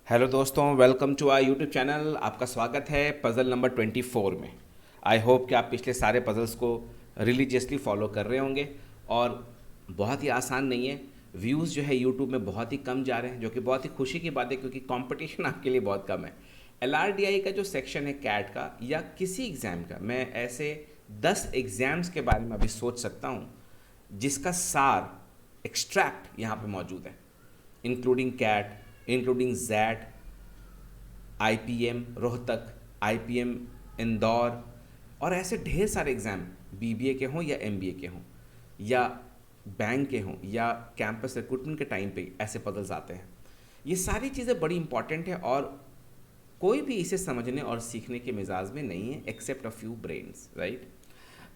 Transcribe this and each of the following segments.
Hello दोस्तों, welcome to our YouTube channel. आपका स्वागत है पज़ल नंबर 24 में। आई होप कि आप पिछले सारे पज़ल्स को रिलीजियसली फॉलो कर रहे होंगे और बहुत ही आसान नहीं है। व्यूज़ जो है यूट्यूब में बहुत ही कम जा रहे हैं, जो कि बहुत ही खुशी की बात है क्योंकि कंपटीशन आपके लिए बहुत कम है। LRDI का जो सेक्शन है कैट का या किसी एग्ज़ाम का, मैं ऐसे 10 एग्ज़ाम्स के बारे में अभी सोच सकता हूँ जिसका सार एक्सट्रैक्ट यहाँ पे मौजूद है, including CAT, including JAT, IPM Rohtak, IPM Indore और ऐसे ढेर सारे एग्ज़ाम BBA के हों या MBA के हों या बैंक के हों या कैंपस रिक्रूटमेंट के टाइम पे ऐसे पजल्स आते हैं। ये सारी चीज़ें बड़ी इंपॉर्टेंट है और कोई भी इसे समझने और सीखने के मिजाज में नहीं है except a few brains, right.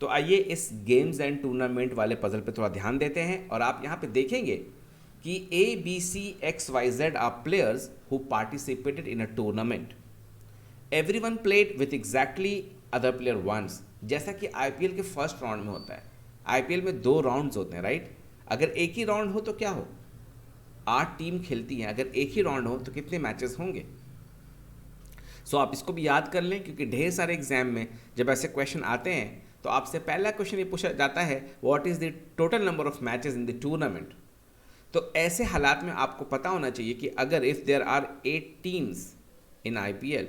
तो आइए इस गेम्स एंड टूर्नामेंट वाले पजल पे थोड़ा ध्यान देते हैं और आप यहाँ पे देखेंगे कि ABCXYZ are players who participated in a tournament. Everyone played with exactly other player once, जैसा कि IPL के फर्स्ट राउंड में होता है। IPL में 2 राउंड्स होते हैं, राइट। अगर एक ही राउंड हो तो क्या हो, 8 टीम खेलती हैं। अगर एक ही राउंड हो तो कितने मैचेस होंगे। सो आप इसको भी याद कर लें क्योंकि ढेर सारे एग्जाम में जब ऐसे क्वेश्चन आते हैं तो आपसे पहला क्वेश्चन ये पूछा जाता है, what is the total number of matches in the tournament. तो ऐसे हालात में आपको पता होना चाहिए कि अगर if there are 8 teams in IPL,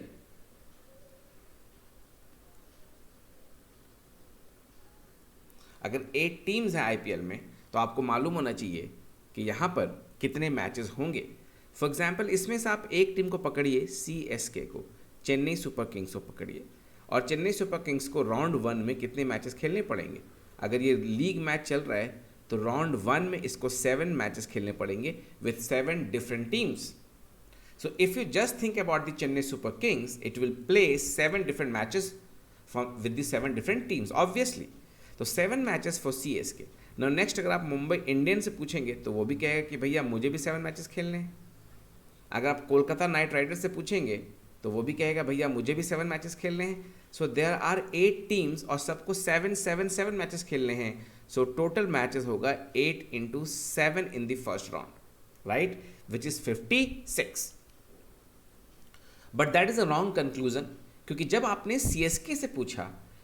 अगर 8 टीम्स हैं IPL में तो आपको मालूम होना चाहिए कि यहाँ पर कितने मैचेस होंगे। फॉर एग्जाम्पल इसमें से आप एक टीम को पकड़िए, CSK को, चेन्नई सुपर किंग्स को पकड़िए, और चेन्नई सुपर किंग्स को राउंड 1 में कितने मैचेस खेलने पड़ेंगे। अगर ये लीग मैच चल रहा है तो राउंड 1 में इसको 7 मैचेस खेलने पड़ेंगे with 7 different teams. So if you just think about the Chennai Super Kings, it will play 7 different matches with the 7 different teams, obviously. तो 7 matches for CSK। Now next अगर आप मुंबई इंडियन से पूछेंगे तो वो भी कहेगा कि भैया मुझे भी 7 मैचेस खेलने हैं। अगर आप कोलकाता नाइट राइडर्स से पूछेंगे तो वो भी कहेगा भैया मुझे भी 7 मैचेस खेलने हैं। सो देयर आर 8 टीम्स और सबको 7 मैचेस खेलने हैं। सो टोटल मैचेस होगा 8 into 7 in the first round, right, which is 56। But that is a wrong conclusion, क्योंकि जब आपने CSK से पूछा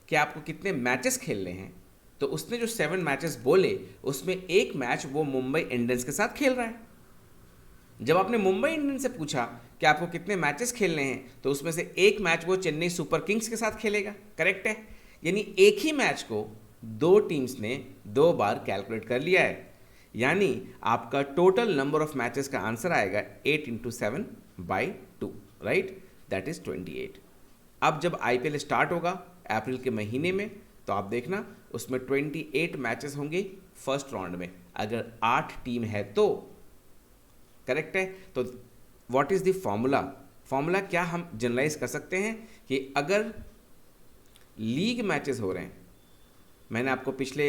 कि आपको कितने मैचेस खेलने हैं तो उसने जो 7 मैचेस बोले उसमें एक मैच वो मुंबई इंडियंस के साथ खेल रहा है। जब आपने मुंबई इंडियंस से पूछा कि आपको कितने मैचेस खेलने हैं तो उसमें से एक मैच वो चेन्नई सुपर किंग्स के साथ खेलेगा, करेक्ट है। यानी एक ही मैच को 2 टीम्स ने 2 बार कैलकुलेट कर लिया है। यानी आपका टोटल नंबर ऑफ मैचेस का आंसर आएगा 8 into 7/2, राइट, दैट इज 28। अब जब IPL स्टार्ट होगा अप्रैल के महीने में तो आप देखना उसमें 28 मैचेस होंगे फर्स्ट राउंड में, अगर 8 टीम है तो, करेक्ट है। तो व्हाट इज़ द फॉर्मूला क्या हम जनरलाइज कर सकते हैं कि अगर लीग मैचेस हो रहे हैं, मैंने आपको पिछले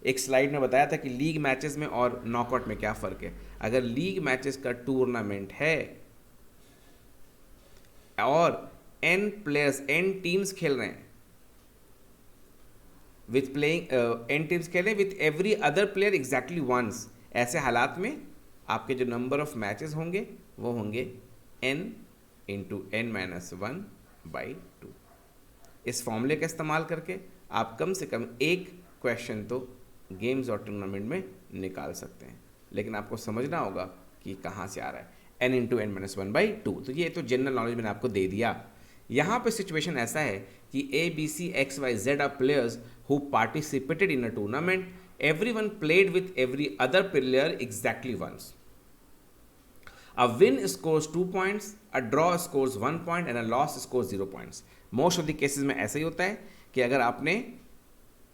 एक स्लाइड में बताया था कि लीग मैचेस में और नॉकआउट में क्या फ़र्क है। अगर लीग मैचेस का टूर्नामेंट है और n प्लेयर्स, n टीम्स खेल रहे हैं विथ प्लेइंग, n टीम्स खेल रहे हैं with every other player exactly once, ऐसे हालात में आपके जो नंबर ऑफ मैचेस होंगे वो होंगे n into n-1/2। इस फॉर्मूले का इस्तेमाल करके आप कम से कम एक क्वेश्चन तो गेम्स और टूर्नामेंट में निकाल सकते हैं, लेकिन आपको समझना होगा कि कहाँ से आ रहा है n into n-1/2। तो ये तो जनरल नॉलेज मैंने आपको दे दिया। यहाँ पे सिचुएशन ऐसा है कि ABCXYZ are players who participated in a tournament, everyone played with every other player exactly once. A win scores 2 points, a draw scores 1 point and a loss scores 0 points. Most of the cases में ऐसा ही होता है कि अगर आपने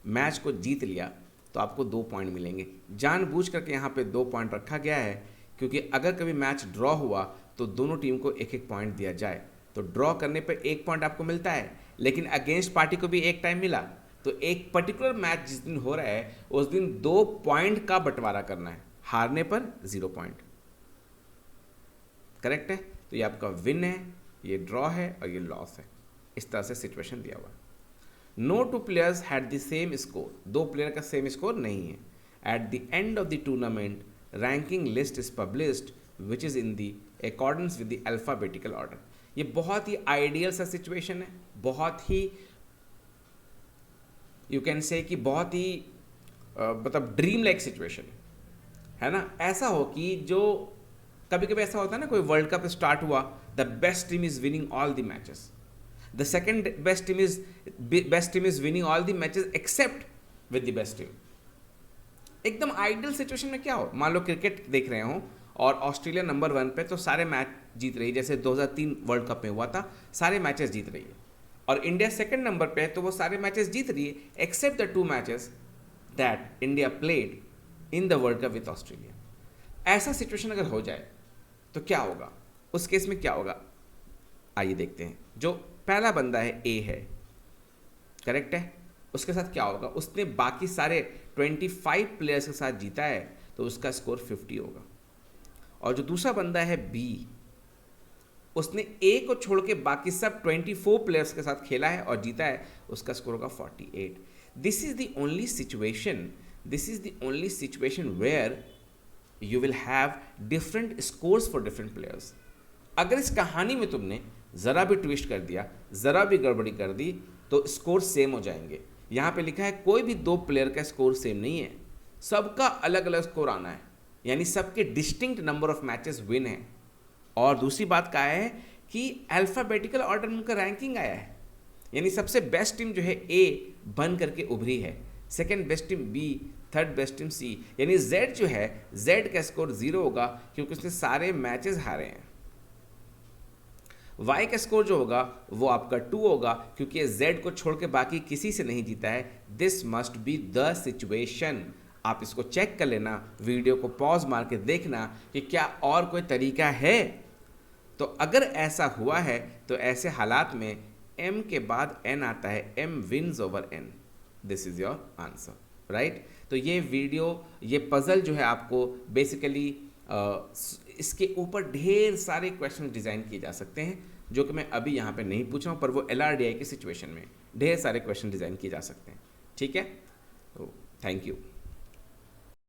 match को जीत लिया तो आपको 2 पॉइंट मिलेंगे। जानबूझ करके यहाँ पे 2 पॉइंट रखा गया है क्योंकि अगर कभी मैच ड्रॉ हुआ तो दोनों टीम को एक एक पॉइंट दिया जाए। तो ड्रॉ करने पर 1 पॉइंट आपको मिलता है, लेकिन अगेंस्ट पार्टी को भी एक टाइम मिला। तो एक पर्टिकुलर मैच जिस दिन हो रहा है उस दिन 2 पॉइंट का बंटवारा करना है, हारने पर 0 पॉइंट, करेक्ट है। तो ये आपका विन है, ये ड्रॉ है और ये लॉस है। इस तरह से सिचुएशन दिया हुआ। No 2 players had the same score, 2 player का सेम स्कोर नहीं है। At the end of the tournament ranking list is published which is in the accordance with the alphabetical order. ये बहुत ही आइडियल सा सिचुएशन है, बहुत ही यू कैन से कि बहुत ही मतलब ड्रीम लाइक सिचुएशन है ना। ऐसा हो कि जो कभी कभी ऐसा होता है ना, कोई वर्ल्ड कप स्टार्ट हुआ, the best team is winning all the matches, the second best team is winning all the matches except with the best team. एकदम आइडियल सिचुएशन में क्या हो, मान लो क्रिकेट देख रहे हो और ऑस्ट्रेलिया नंबर 1 पे, तो सारे मैच जीत रही है, जैसे 2003 वर्ल्ड कप में हुआ था, सारे मैचेस जीत रही है। और इंडिया सेकंड नंबर पे है, तो वो सारे मैचेस जीत रही है except the 2 matches that India played in the world cup with Australia. ऐसा सिचुएशन अगर हो जाए तो क्या होगा, उस केस में क्या होगा, आइए देखते हैं। जो पहला बंदा है ए है, करेक्ट है, उसके साथ क्या होगा, उसने बाकी सारे 25 प्लेयर्स के साथ जीता है तो उसका स्कोर 50 होगा। और जो दूसरा बंदा है बी, उसने ए को छोड़ के बाकी सब 24 प्लेयर्स के साथ खेला है और जीता है, उसका स्कोर होगा 48। This is the only situation where you will have different scores for different players. अगर इस कहानी में तुमने ज़रा भी ट्विस्ट कर दिया, ज़रा भी गड़बड़ी कर दी, तो स्कोर सेम हो जाएंगे। यहाँ पे लिखा है कोई भी 2 प्लेयर का स्कोर सेम नहीं है, सबका अलग अलग स्कोर आना है, यानी सबके distinct number of matches win है। और दूसरी बात क्या है कि अल्फ़ाबेटिकल ऑर्डर में उनका रैंकिंग आया है, यानी सबसे बेस्ट टीम जो है ए बन करके उभरी है, second best team B, third best team C, यानी जेड जो है, जेड का स्कोर 0 होगा क्योंकि उसने सारे मैचेस हारे हैं। वाई का स्कोर जो होगा वो आपका 2 होगा क्योंकि जेड को छोड़ के बाकी किसी से नहीं जीता है। This must be the situation. आप इसको चेक कर लेना, वीडियो को पॉज मार के देखना कि क्या और कोई तरीका है। तो अगर ऐसा हुआ है तो ऐसे हालात में m के बाद n आता है, m wins over n। This is your answer, right. तो ये वीडियो, ये पजल जो है आपको बेसिकली इसके ऊपर ढेर सारे क्वेश्चन डिज़ाइन किए जा सकते हैं, जो कि मैं अभी यहाँ पे नहीं पूछ रहा हूँ, पर वो LRDI की सिचुएशन में ढेर सारे क्वेश्चन डिज़ाइन किए जा सकते हैं। ठीक है, तो थैंक यू।